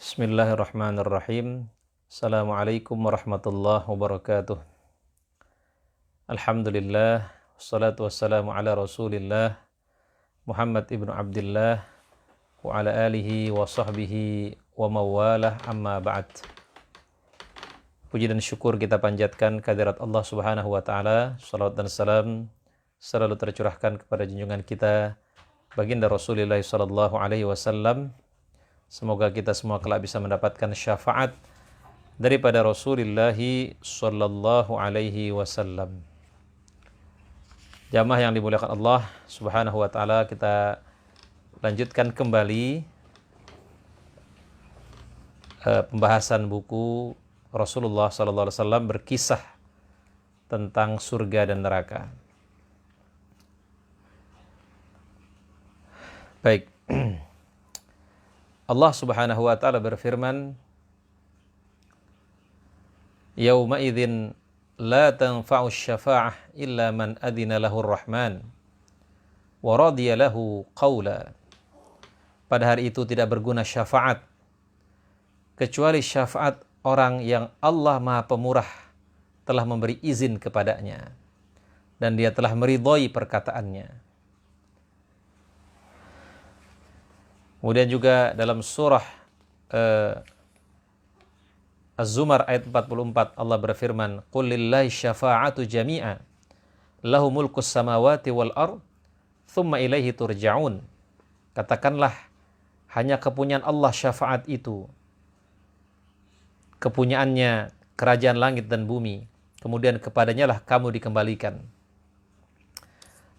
Bismillahirrahmanirrahim. Assalamualaikum warahmatullahi wabarakatuh. Alhamdulillah, wassalatu wassalamu ala rasulillah Muhammad ibnu Abdillah wa ala alihi wa sahbihi wa mawalah, amma ba'd. Puji dan syukur kita panjatkan kehadirat Allah subhanahu wa ta'ala. Salawat dan salam selalu tercurahkan kepada junjungan kita baginda Rasulullah sallallahu alaihi wasallam. Semoga kita semua kelak bisa mendapatkan syafaat daripada Rasulullah sallallahu alaihi wasallam. Jamaah yang dimuliakan Allah subhanahu wa ta'ala, kita lanjutkan kembali pembahasan buku Rasulullah sallallahu alaihi wasallam berkisah tentang surga dan neraka. Baik. Allah subhanahu wa ta'ala berfirman, Yawma idzin la tanfa'u syafa'ah illa man adina lahur rahman wa radiya lahu qawla. Pada hari itu tidak berguna syafaat kecuali syafaat orang yang Allah Maha Pemurah telah memberi izin kepadanya dan dia telah meridhai perkataannya. Kemudian juga dalam surah Az-Zumar ayat 44 Allah berfirman, Qul lillahi syafa'atu jami'a lahu mulkus samawati wal ard thumma ilaihi turja'un. Katakanlah, hanya kepunyaan Allah syafaat itu, kepunyaannya kerajaan langit dan bumi, kemudian kepadanya lah kamu dikembalikan.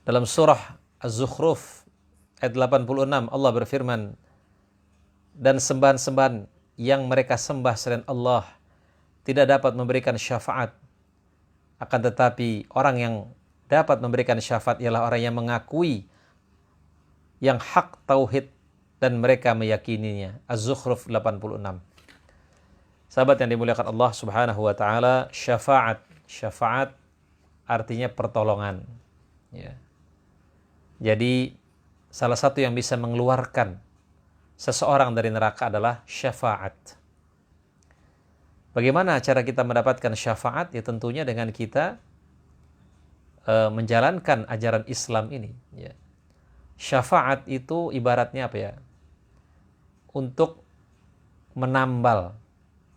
Dalam surah Az-Zukhruf ayat 86 Allah berfirman, dan sembahan-sembahan yang mereka sembah selain Allah tidak dapat memberikan syafaat, akan tetapi orang yang dapat memberikan syafaat ialah orang yang mengakui yang hak tauhid dan mereka meyakininya. Az-Zukhruf 86. Sahabat yang dimuliakan Allah subhanahu wa ta'ala, syafaat artinya pertolongan, ya. Jadi salah satu yang bisa mengeluarkan seseorang dari neraka adalah syafaat. Bagaimana cara kita mendapatkan syafaat? Ya tentunya dengan kita menjalankan ajaran Islam ini. Ya. Syafaat itu ibaratnya apa ya? Untuk menambal,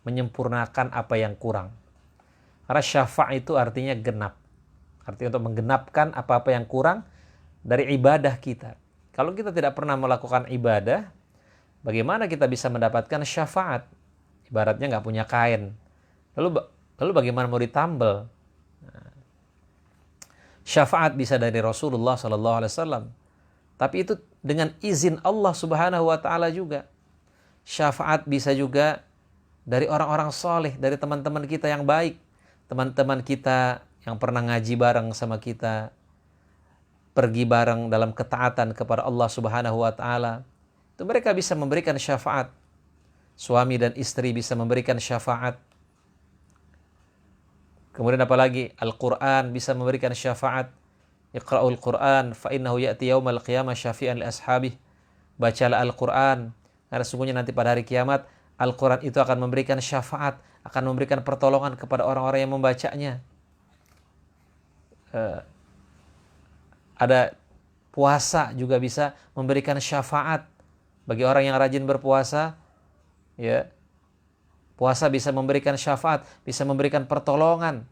menyempurnakan apa yang kurang. Karena syafaat itu artinya genap. Artinya untuk menggenapkan apa-apa yang kurang dari ibadah kita. Kalau kita tidak pernah melakukan ibadah, bagaimana kita bisa mendapatkan syafaat? Ibaratnya nggak punya kain. Lalu bagaimana mau ditambal? Syafaat bisa dari Rasulullah SAW. Tapi itu dengan izin Allah Subhanahu Wa Taala juga. Syafaat bisa juga dari orang-orang soleh, dari teman-teman kita yang baik, teman-teman kita yang pernah ngaji bareng sama kita, pergi bareng dalam ketaatan kepada Allah Subhanahu wa ta'ala. Itu mereka bisa memberikan syafaat. Suami dan istri bisa memberikan syafaat. Kemudian apalagi Al-Quran bisa memberikan syafaat. Iqra'ul Quran fa innahu ya'ti yaumal qiyamah syafi'an li ashabih. Bacalah Al-Quran, karena sungguhnya nanti pada hari kiamat Al-Quran itu akan memberikan syafaat, akan memberikan pertolongan kepada orang-orang yang membacanya. Ada puasa juga bisa memberikan syafaat bagi orang yang rajin berpuasa, ya. Puasa bisa memberikan syafaat, bisa memberikan pertolongan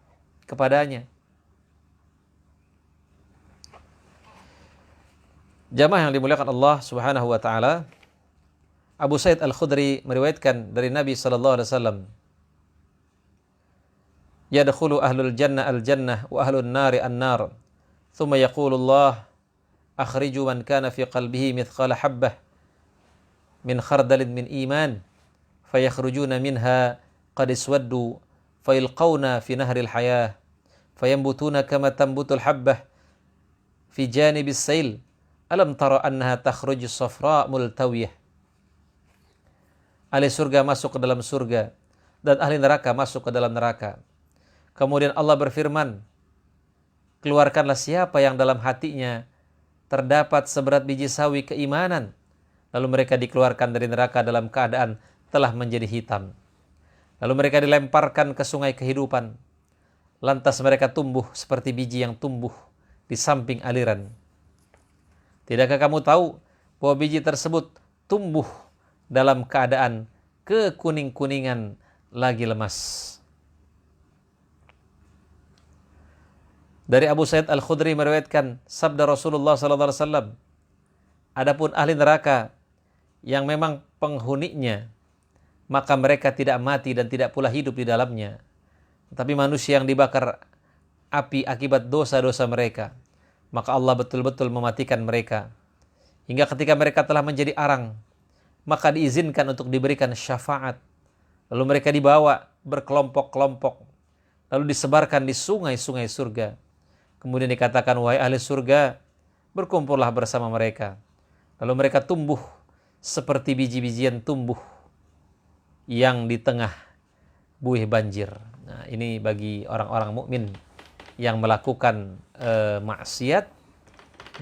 kepadanya. Jamaah yang dimuliakan Allah Subhanahu wa taala, Abu Sa'id Al-Khudri meriwayatkan dari Nabi sallallahu alaihi wasallam, Yadkhulu ahlul jannah al-jannah wa ahlun nari an-nar. ثم يقول الله أخرجوا من كان في قلبه مثقال حبة من خردل من إيمان فيخرجون منها قد اسودوا فيلقون في نهر الحياة فينبتون كما تنبت الحبة في جانب السيل ألم تر أنها تخرج صفراء ملتوية. Ahli surga masuk ke dalam surga dan ahli neraka masuk ke dalam neraka. Kemudian Allah berfirman, keluarkanlah siapa yang dalam hatinya terdapat seberat biji sawi keimanan. Lalu mereka dikeluarkan dari neraka dalam keadaan telah menjadi hitam. Lalu mereka dilemparkan ke sungai kehidupan. Lantas mereka tumbuh seperti biji yang tumbuh di samping aliran. Tidakkah kamu tahu bahwa biji tersebut tumbuh dalam keadaan kekuning-kuningan lagi lemas? Dari Abu Sa'id Al-Khudri meriwayatkan sabda Rasulullah SAW, adapun ahli neraka yang memang penghuninya, maka mereka tidak mati dan tidak pula hidup di dalamnya. Tapi manusia yang dibakar api akibat dosa-dosa mereka, maka Allah betul-betul mematikan mereka. Hingga ketika mereka telah menjadi arang, maka diizinkan untuk diberikan syafaat. Lalu mereka dibawa berkelompok-kelompok, lalu disebarkan di sungai-sungai surga. Kemudian dikatakan, wahai ahli surga, berkumpullah bersama mereka. Lalu mereka tumbuh seperti biji-bijian tumbuh yang di tengah buih banjir. Nah, ini bagi orang-orang mukmin yang melakukan maksiat,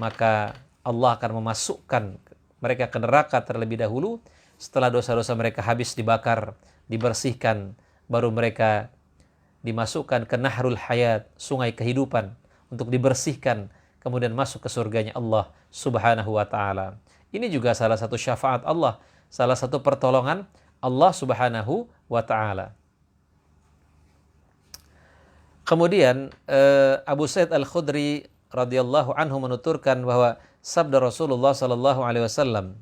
maka Allah akan memasukkan mereka ke neraka terlebih dahulu. Setelah dosa-dosa mereka habis dibakar, dibersihkan, baru mereka dimasukkan ke Nahrul Hayat, sungai kehidupan, untuk dibersihkan, kemudian masuk ke surganya Allah Subhanahu wa ta'ala. Ini juga salah satu syafaat Allah, salah satu pertolongan Allah Subhanahu wa ta'ala. Kemudian Abu Sa'id Al-Khudri radhiyallahu anhu menuturkan bahwa sabda Rasulullah sallallahu alaihi wasallam,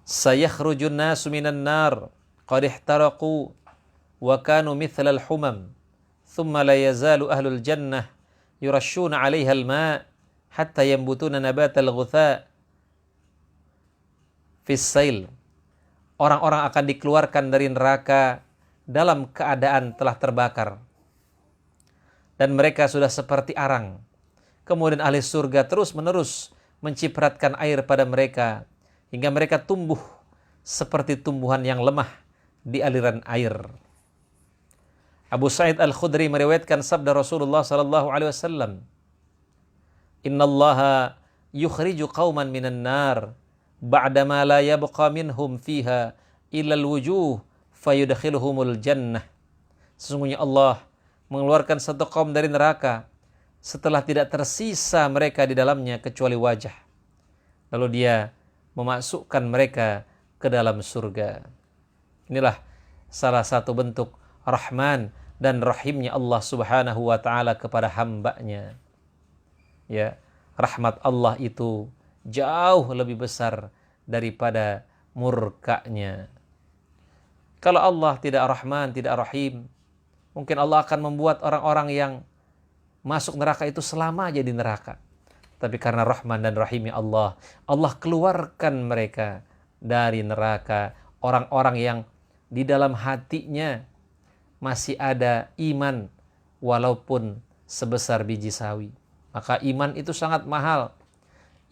sayakhrujun nasu minan nar qad ihtaraqu wa kanu mithlal humam thumma la yazalu ahlul jannah yurashshuna 'alaiha al-ma' hatta yambutuna nabatal ghutha fis sail. Orang-orang akan dikeluarkan dari neraka dalam keadaan telah terbakar dan mereka sudah seperti arang. Kemudian ahli surga terus-menerus mencipratkan air pada mereka hingga mereka tumbuh seperti tumbuhan yang lemah di aliran air. Abu Sa'id Al-Khudri meriwayatkan sabda Rasulullah sallallahu alaihi wasallam, innallaha yukhriju qauman minan nar ba'dama la yabqa minhum fiha illa al-wujuh fayudkhiluhumul jannah. Sesungguhnya Allah mengeluarkan satu kaum dari neraka setelah tidak tersisa mereka di dalamnya kecuali wajah. Lalu dia memasukkan mereka ke dalam surga. Inilah salah satu bentuk Rahman dan Rahimnya Allah Subhanahu wa ta'ala kepada hambanya. Ya, rahmat Allah itu jauh lebih besar daripada murkanya. Kalau Allah tidak Rahman, tidak Rahim, mungkin Allah akan membuat orang-orang yang masuk neraka itu selama aja di neraka. Tapi karena Rahman dan Rahimnya Allah, Allah keluarkan mereka dari neraka. Orang-orang yang di dalam hatinya masih ada iman, walaupun sebesar biji sawi. Maka iman itu sangat mahal.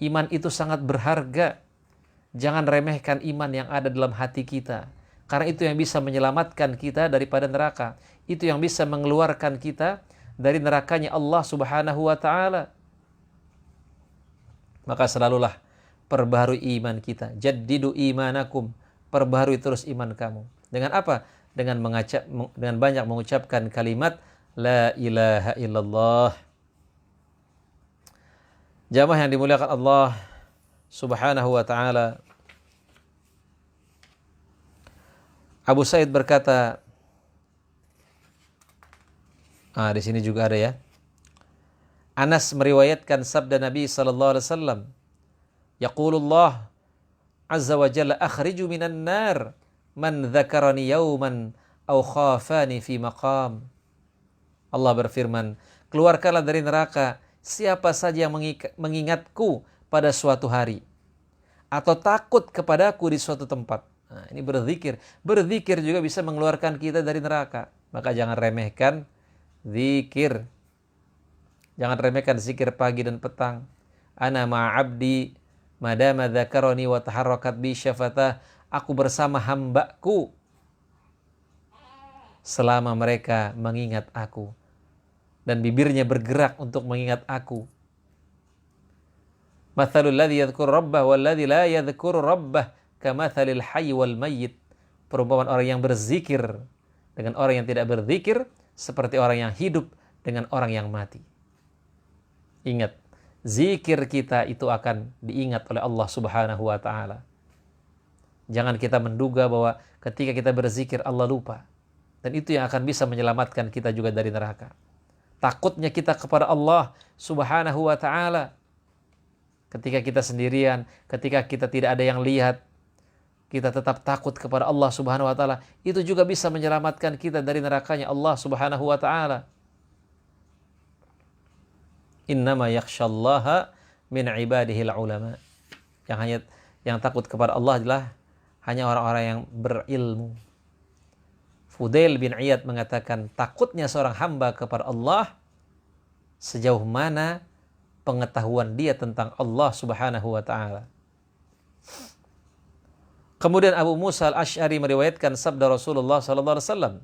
Iman itu sangat berharga. Jangan remehkan iman yang ada dalam hati kita. Karena itu yang bisa menyelamatkan kita daripada neraka. Itu yang bisa mengeluarkan kita dari nerakanya Allah Subhanahu wa ta'ala. Maka selalulah perbaharui iman kita. Jaddidu imanakum. Perbaharui terus iman kamu. Dengan apa? Dengan banyak mengucapkan kalimat La ilaha illallah. Jamaah yang dimuliakan Allah Subhanahu wa ta'ala, Abu Sa'id berkata, di sini juga ada ya. Anas meriwayatkan sabda Nabi sallallahu alaihi wasallam, yaqulullah azza wa jalla akhriju minan nar man dzakarani yawman aw khafani fi maqam. Allah berfirman, keluarkanlah dari neraka siapa saja yang mengingatku pada suatu hari atau takut kepadaku di suatu tempat. Nah, ini berzikir. Berzikir juga bisa mengeluarkan kita dari neraka. Maka jangan remehkan zikir. Jangan remehkan zikir pagi dan petang. Ana ma'abdi madama dzakarani wa taharrakat bi syafatah. Aku bersama hambaku selama mereka mengingat aku dan bibirnya bergerak untuk mengingat aku. Mathalul ladzi yadhkuru rabbah wal ladzi la yadhkuru rabbah kamathalil hayy wal mayyit. Perumpamaan orang yang berzikir dengan orang yang tidak berzikir seperti orang yang hidup dengan orang yang mati. Ingat, zikir kita itu akan diingat oleh Allah Subhanahu wa taala. Jangan kita menduga bahwa ketika kita berzikir Allah lupa. Dan itu yang akan bisa menyelamatkan kita juga dari neraka. Takutnya kita kepada Allah Subhanahu wa taala. Ketika kita sendirian, ketika kita tidak ada yang lihat, kita tetap takut kepada Allah Subhanahu wa taala, itu juga bisa menyelamatkan kita dari nerakanya Allah Subhanahu wa taala. Innama yakhsyallaha min ibadihil ulama. Yang takut kepada Allah adalah hanya orang-orang yang berilmu. Fudail bin Iyad mengatakan, takutnya seorang hamba kepada Allah sejauh mana pengetahuan dia tentang Allah Subhanahu wa taala. Kemudian Abu Musa al-Asy'ari meriwayatkan sabda Rasulullah sallallahu alaihi wasallam,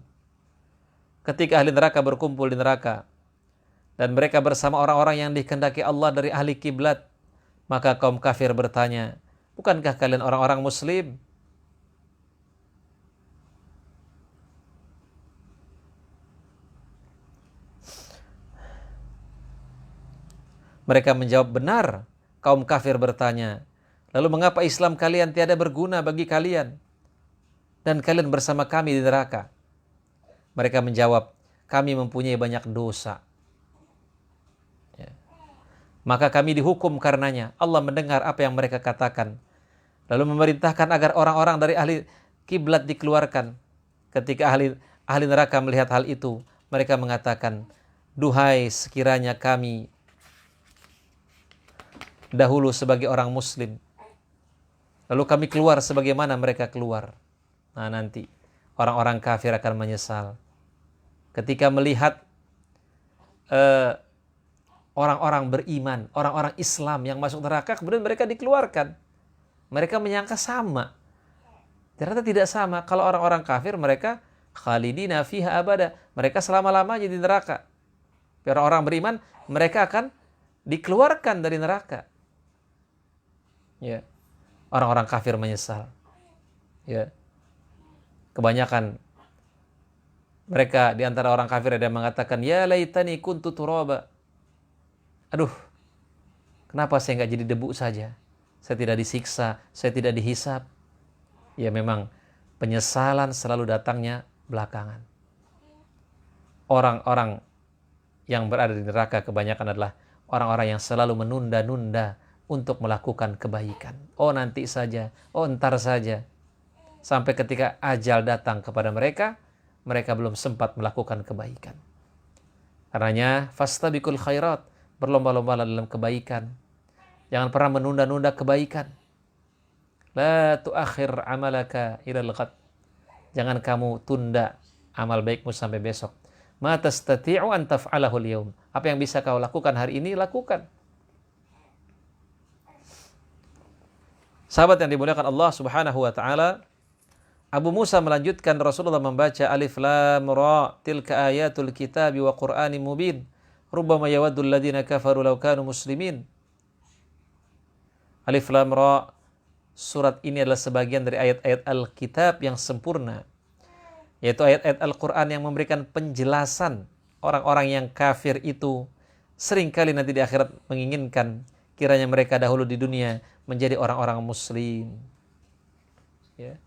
ketika ahli neraka berkumpul di neraka dan mereka bersama orang-orang yang dikehendaki Allah dari ahli kiblat, maka kaum kafir bertanya, bukankah kalian orang-orang muslim? Mereka menjawab, benar. Kaum kafir bertanya, lalu mengapa Islam kalian tiada berguna bagi kalian? Dan kalian bersama kami di neraka. Mereka menjawab, kami mempunyai banyak dosa. Ya. Maka kami dihukum karenanya. Allah mendengar apa yang mereka katakan. Lalu memerintahkan agar orang-orang dari ahli kiblat dikeluarkan. Ketika ahli neraka melihat hal itu, mereka mengatakan, duhai sekiranya kami dahulu sebagai orang muslim, lalu kami keluar sebagaimana mereka keluar. Nah, nanti orang-orang kafir akan menyesal ketika melihat orang-orang beriman, orang-orang Islam yang masuk neraka, kemudian mereka dikeluarkan. Mereka menyangka sama, ternyata tidak sama. Kalau orang-orang kafir, mereka khalidina fiha abada, mereka selama-lamanya di neraka. Orang-orang beriman, mereka akan dikeluarkan dari neraka. Ya, orang-orang kafir menyesal. Ya, kebanyakan mereka di antara orang kafir ada yang mengatakan, ya laitani kuntu turaba. Aduh, kenapa saya nggak jadi debu saja? Saya tidak disiksa, saya tidak dihisap. Ya, memang penyesalan selalu datangnya belakangan. Orang-orang yang berada di neraka kebanyakan adalah orang-orang yang selalu menunda-nunda untuk melakukan kebaikan. Oh, nanti saja, oh entar saja. Sampai ketika ajal datang kepada mereka, mereka belum sempat melakukan kebaikan. Karenanya, fastabiqul khairat, berlomba-lomba dalam kebaikan. Jangan pernah menunda-nunda kebaikan. La tuakhir amalaka ilal ghad. Jangan kamu tunda amal baikmu sampai besok. Ma tastati'u an taf'alahu al-yawm. Apa yang bisa kau lakukan hari ini, lakukan. Sahabat yang dimuliakan Allah Subhanahu wa taala, Abu Musa melanjutkan, Rasulullah membaca alif lam ra tilka ayatul kitabi wa qur'anin mubin rubbama yawaddul ladzina kafaru law kanu muslimin. Alif lam ra, surat ini adalah sebagian dari ayat-ayat Alkitab yang sempurna, yaitu ayat-ayat Al-Quran yang memberikan penjelasan. Orang-orang yang kafir itu seringkali nanti di akhirat menginginkan kiranya mereka dahulu di dunia menjadi orang-orang muslim. Ya.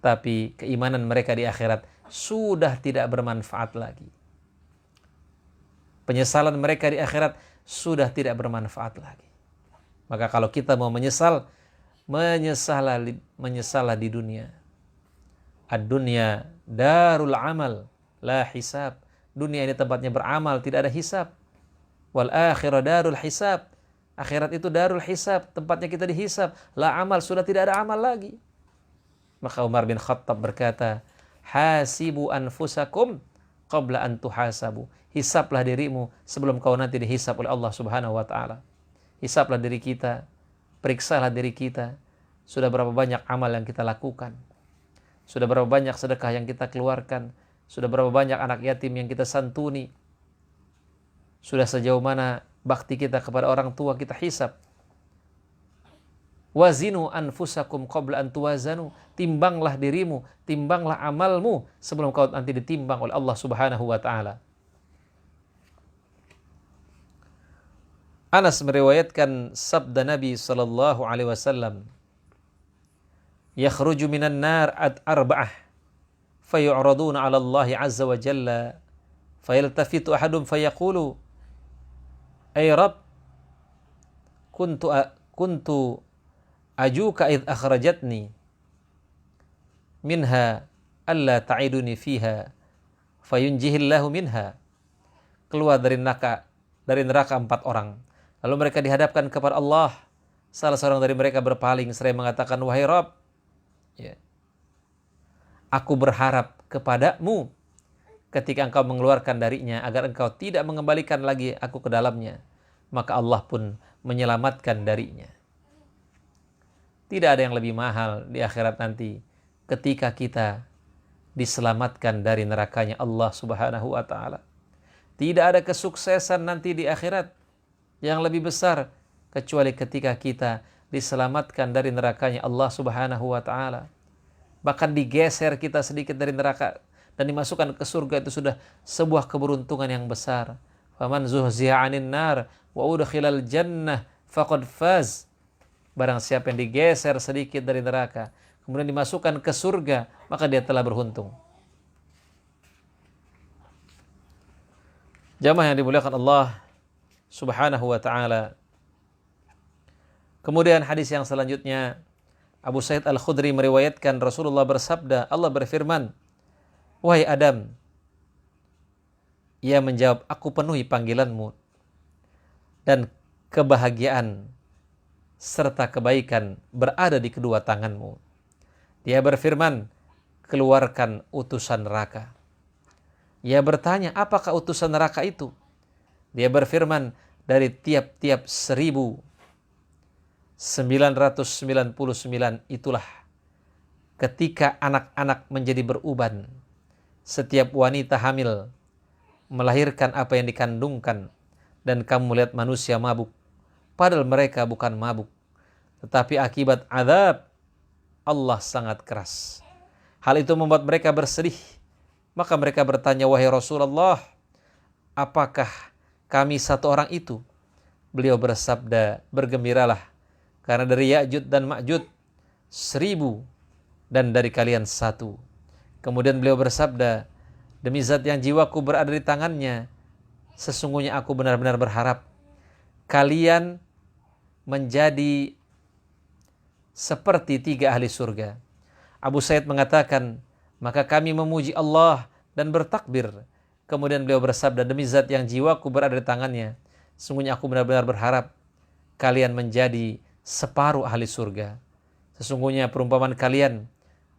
Tapi keimanan mereka di akhirat sudah tidak bermanfaat lagi. Penyesalan mereka di akhirat sudah tidak bermanfaat lagi. Maka kalau kita mau menyesal, menyesalah di dunia. Ad-dunya darul amal, la hisab. Dunia ini tempatnya beramal, tidak ada hisab. Wal akhirah darul hisab. Akhirat itu darul hisab, tempatnya kita dihisab. La amal, sudah tidak ada amal lagi. Maka Umar bin Khattab berkata, hasibu anfusakum qabla an tuhasabu. Hisablah dirimu sebelum kau nanti dihisab oleh Allah Subhanahu wa taala. Hisablah diri kita, periksalah diri kita. Sudah berapa banyak amal yang kita lakukan? Sudah berapa banyak sedekah yang kita keluarkan? Sudah berapa banyak anak yatim yang kita santuni? Sudah sejauh mana bakti kita kepada orang tua kita hisab? Wazinu anfusakum qabla an tuwazanu. Timbanglah dirimu, timbanglah amalmu sebelum kau nanti ditimbang oleh Allah Subhanahu wa taala. Anas meriwayatkan sabda Nabi sallallahu alaihi wasallam, "Yakhruju minan nar arba'ah fayu'raduna 'ala Allah 'azza wa jalla fayaltafitu ahadum fayaqulu ay Rabb kuntu ajuka id akhrajatni minha alla ta'iduni fiha fayunjihillahu minha." Keluar dari neraka 4 orang. Lalu mereka dihadapkan kepada Allah. Salah seorang dari mereka berpaling seraya mengatakan, "Wahai Rabb, ya, aku berharap kepadamu ketika engkau mengeluarkan darinya agar engkau tidak mengembalikan lagi aku ke dalamnya." Maka Allah pun menyelamatkan darinya. Tidak ada yang lebih mahal di akhirat nanti ketika kita diselamatkan dari nerakanya Allah Subhanahu wa taala. Tidak ada kesuksesan nanti di akhirat yang lebih besar kecuali ketika kita diselamatkan dari nerakanya Allah Subhanahu wa taala. Bahkan digeser kita sedikit dari neraka dan dimasukkan ke surga, itu sudah sebuah keberuntungan yang besar. Faman zuhziha 'anil nar wa udkhilal jannah faqad faz. Barang siapa yang digeser sedikit dari neraka kemudian dimasukkan ke surga, maka dia telah beruntung. Jamaah yang dimuliakan Allah Subhanahu wa ta'ala. Kemudian hadis yang selanjutnya, Abu Sa'id Al-Khudri meriwayatkan Rasulullah bersabda, Allah berfirman, "Wahai Adam," ia menjawab, "Aku penuhi panggilanmu dan kebahagiaan serta kebaikan berada di kedua tanganmu." Dia berfirman, "Keluarkan utusan neraka." Ia bertanya, "Apakah utusan neraka itu?" Dia berfirman, "Dari tiap-tiap 1999 itulah ketika anak-anak menjadi beruban. Setiap wanita hamil melahirkan apa yang dikandungkan, dan kamu melihat manusia mabuk, padahal mereka bukan mabuk, tetapi akibat azab Allah sangat keras. Hal itu membuat mereka bersedih. Maka mereka bertanya, wahai Rasulullah, apakah kami satu orang itu? Beliau bersabda, bergembiralah, karena dari Ya'jud dan Ma'jud 1000 dan dari kalian 1. Kemudian beliau bersabda, demi zat yang jiwaku berada di tangannya, sesungguhnya aku benar-benar berharap kalian menjadi seperti 3 ahli surga. Abu Sa'id mengatakan, maka kami memuji Allah dan bertakbir. Kemudian beliau bersabda, demi zat yang jiwaku berada di tangannya, sesungguhnya aku benar-benar berharap kalian menjadi separuh ahli surga. Sesungguhnya perumpamaan kalian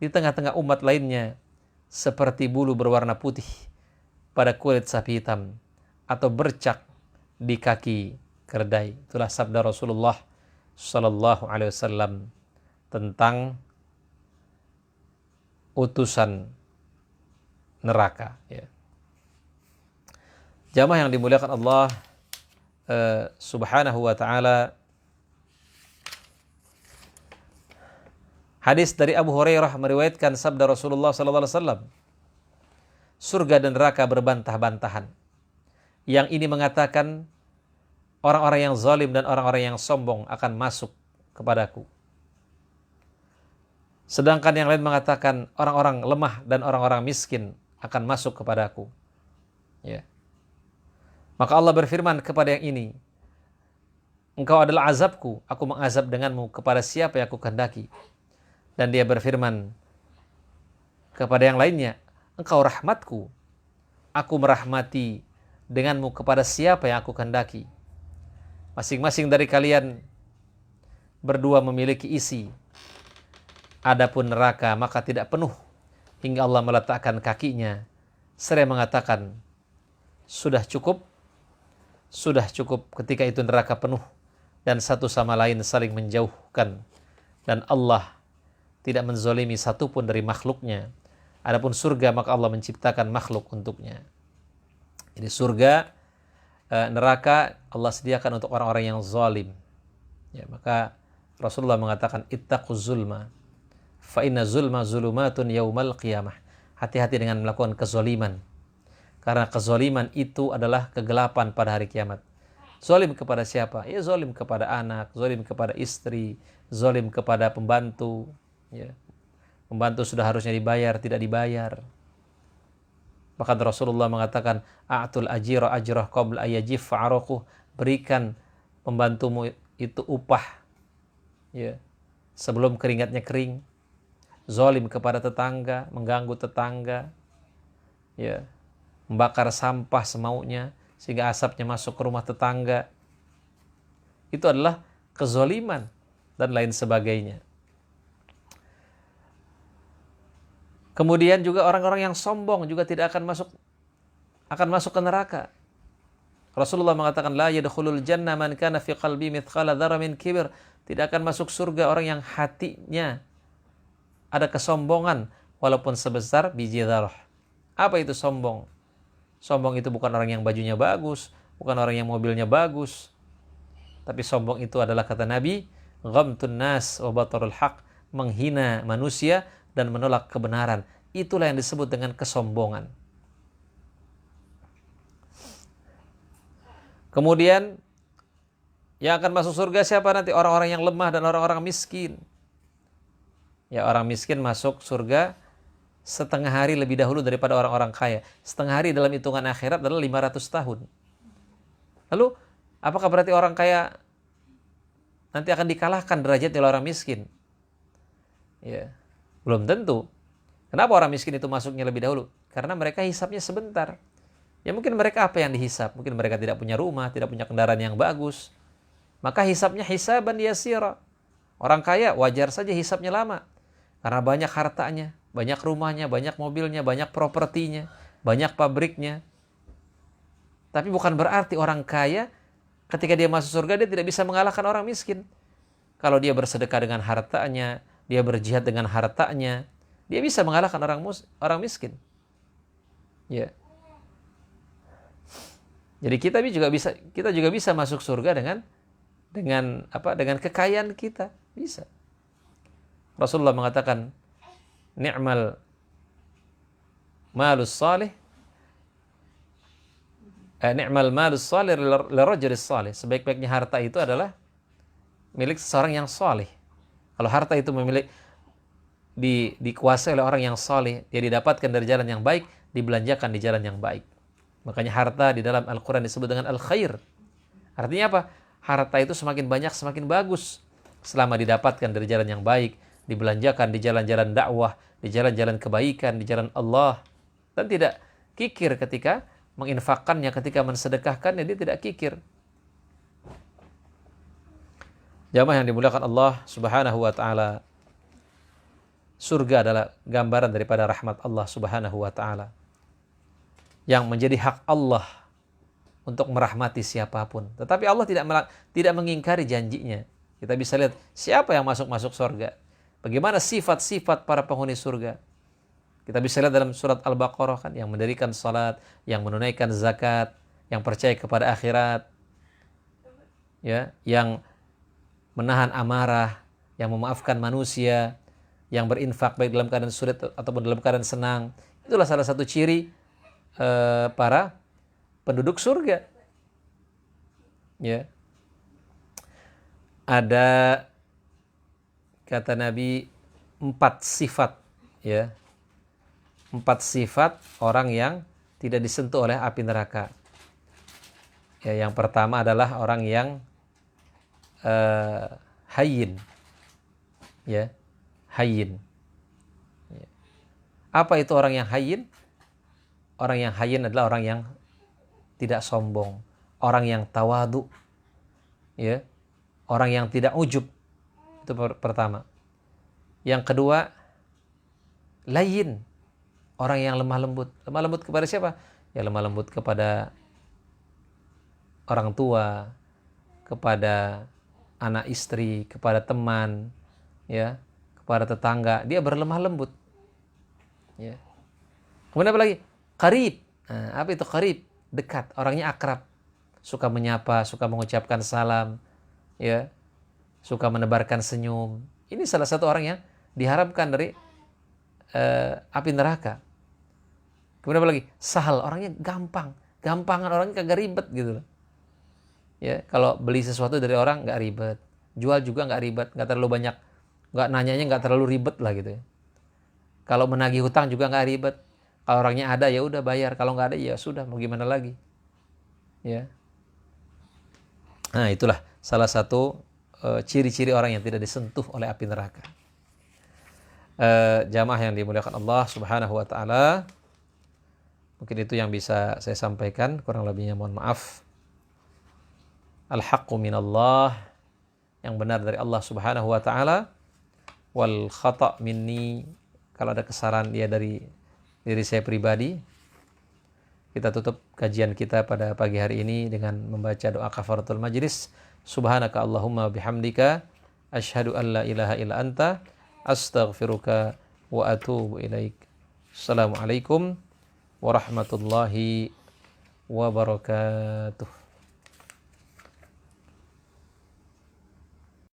di tengah-tengah umat lainnya seperti bulu berwarna putih pada kulit sapi hitam atau bercak di kaki keledai. Itulah sabda Rasulullah sallallahu alaihi wasallam tentang utusan neraka, ya. Jamaah yang dimuliakan Allah Subhanahu wa ta'ala, hadis dari Abu Hurairah meriwayatkan sabda Rasulullah sallallahu alaihi wasallam, surga dan neraka berbantah-bantahan. Yang ini mengatakan orang-orang yang zalim dan orang-orang yang sombong akan masuk kepadaku. Sedangkan yang lain mengatakan orang-orang lemah dan orang-orang miskin akan masuk kepadaku. Ya. Maka Allah berfirman kepada yang ini, engkau adalah azabku, aku mengazab denganmu kepada siapa yang aku kehendaki. Dan dia berfirman kepada yang lainnya, engkau rahmatku, aku merahmati denganmu kepada siapa yang aku kehendaki. Masing-masing dari kalian berdua memiliki isi. Adapun neraka maka tidak penuh hingga Allah meletakkan kakinya seraya mengatakan, sudah cukup. Ketika itu neraka penuh dan satu sama lain saling menjauhkan, dan Allah tidak menzalimi satupun dari makhluknya. Adapun surga maka Allah menciptakan makhluk untuknya. Jadi surga, neraka Allah sediakan untuk orang-orang yang zalim. Ya, maka Rasulullah mengatakan ittaquz zulma fa inna zulma zulumatun yaumal qiyamah. Hati-hati dengan melakukan kezaliman. Karena kezaliman itu adalah kegelapan pada hari kiamat. Zalim kepada siapa? Ya zalim kepada anak, zalim kepada istri, zalim kepada pembantu. Ya. Pembantu sudah harusnya dibayar, tidak dibayar. Bahkan Rasulullah mengatakan, a'tul ajira ajrah qabla ayajif fa'araquh. Berikan pembantumu itu upah, ya, sebelum keringatnya kering. Zalim kepada tetangga, mengganggu tetangga, ya, membakar sampah semaunya sehingga asapnya masuk ke rumah tetangga. Itu adalah kezaliman dan lain sebagainya. Kemudian juga orang-orang yang sombong juga tidak akan masuk ke neraka. Rasulullah mengatakan la yadkhulul jannah man kana fi qalbi mithqala dzarra min kibr. Tidak akan masuk surga orang yang hatinya ada kesombongan walaupun sebesar biji dzarah. Apa itu sombong? Sombong itu bukan orang yang bajunya bagus, bukan orang yang mobilnya bagus. Tapi sombong itu adalah, kata Nabi, ghamtun nas wa batarul haq, menghina manusia dan menolak kebenaran. Itulah yang disebut dengan kesombongan. Kemudian yang akan masuk surga siapa nanti? Orang-orang yang lemah dan orang-orang miskin. Ya, orang miskin masuk surga setengah hari lebih dahulu daripada orang-orang kaya. Setengah hari dalam hitungan akhirat adalah 500 tahun. Lalu, apakah berarti orang kaya nanti akan dikalahkan derajatnya oleh orang miskin? Ya, belum tentu. Kenapa orang miskin itu masuknya lebih dahulu? Karena mereka hisapnya sebentar. Ya mungkin mereka apa yang dihisap? Mungkin mereka tidak punya rumah, tidak punya kendaraan yang bagus. Maka hisapnya hisaban yasira. Orang kaya wajar saja hisapnya lama. Karena banyak hartanya, banyak rumahnya, banyak mobilnya, banyak propertinya, banyak pabriknya. Tapi bukan berarti orang kaya ketika dia masuk surga dia tidak bisa mengalahkan orang miskin. Kalau dia bersedekah dengan hartanya, dia berjihad dengan hartanya, dia bisa mengalahkan orang miskin. Ya. Jadi kita juga bisa masuk surga dengan kekayaan kita, bisa. Rasulullah mengatakan, ni'mal malus salih, ni'mal malus salih lirajulis salih. Sebaik-baiknya harta itu adalah milik seseorang yang salih. Kalau harta itu dikuasai oleh orang yang salih, dia didapatkan dari jalan yang baik, dibelanjakan di jalan yang baik. Makanya harta di dalam Al-Quran disebut dengan al-khair. Artinya apa? Harta itu semakin banyak, semakin bagus. Selama didapatkan dari jalan yang baik, dibelanjakan di jalan-jalan dakwah, di jalan-jalan kebaikan, di jalan Allah. Dan tidak kikir ketika menginfakkannya, ketika mensedekahkannya, dia tidak kikir. Jamaah yang dimuliakan Allah Subhanahu wa ta'ala. Surga adalah gambaran daripada rahmat Allah Subhanahu wa ta'ala, yang menjadi hak Allah untuk merahmati siapapun. Tetapi Allah tidak mengingkari janjinya. Kita bisa lihat siapa yang masuk surga. Bagaimana sifat-sifat para penghuni surga. Kita bisa lihat dalam surat Al-Baqarah kan, yang mendirikan salat, yang menunaikan zakat, yang percaya kepada akhirat, ya, yang menahan amarah, yang memaafkan manusia, yang berinfak baik dalam keadaan sulit ataupun dalam keadaan senang. Itulah salah satu ciri para penduduk surga. Ya. Ada, kata Nabi, 4 sifat, ya. 4 sifat orang yang tidak disentuh oleh api neraka. Ya, yang pertama adalah orang yang hayyin. Ya, hayyin. Ya. Apa itu orang yang hayyin? Orang yang hayyin adalah orang yang tidak sombong, orang yang tawadu, ya, orang yang tidak ujub. Itu pertama. Yang kedua, layyin, orang yang lemah lembut. Lemah lembut kepada siapa? Ya lemah lembut kepada orang tua, kepada anak istri, kepada teman, ya, kepada tetangga. Dia berlemah lembut. Ya. Kemudian apa lagi? Qarib. Nah, apa itu qarib? Dekat, orangnya akrab, suka menyapa, suka mengucapkan salam, ya, suka menebarkan senyum. Ini salah satu orang yang diharapkan dari api neraka. Kemudian apa lagi? Sahal, orangnya gampangan, orangnya kagak ribet gitu loh. Ya, kalau beli sesuatu dari orang nggak ribet, jual juga nggak ribet, nggak terlalu banyak, nggak nanyanya nggak terlalu ribet lah gitu ya. Kalau menagih hutang juga nggak ribet. Kalau orangnya ada ya udah bayar, kalau nggak ada ya sudah, mau gimana lagi. Ya. Nah, itulah salah satu ciri-ciri orang yang tidak disentuh oleh api neraka. Jamaah yang dimuliakan Allah Subhanahu wa taala. Mungkin itu yang bisa saya sampaikan, kurang lebihnya mohon maaf. Al-haqqu minallah, yang benar dari Allah Subhanahu wa taala. Wal khata' minni, kalau ada kesalahan dia dari diri saya pribadi. Kita tutup kajian kita pada pagi hari ini dengan membaca doa kafaratul majlis. Subhanaka Allahumma bihamdika asyhadu an la ilaha illa anta astaghfiruka wa atubu ilaik. Assalamualaikum warahmatullahi wabarakatuh.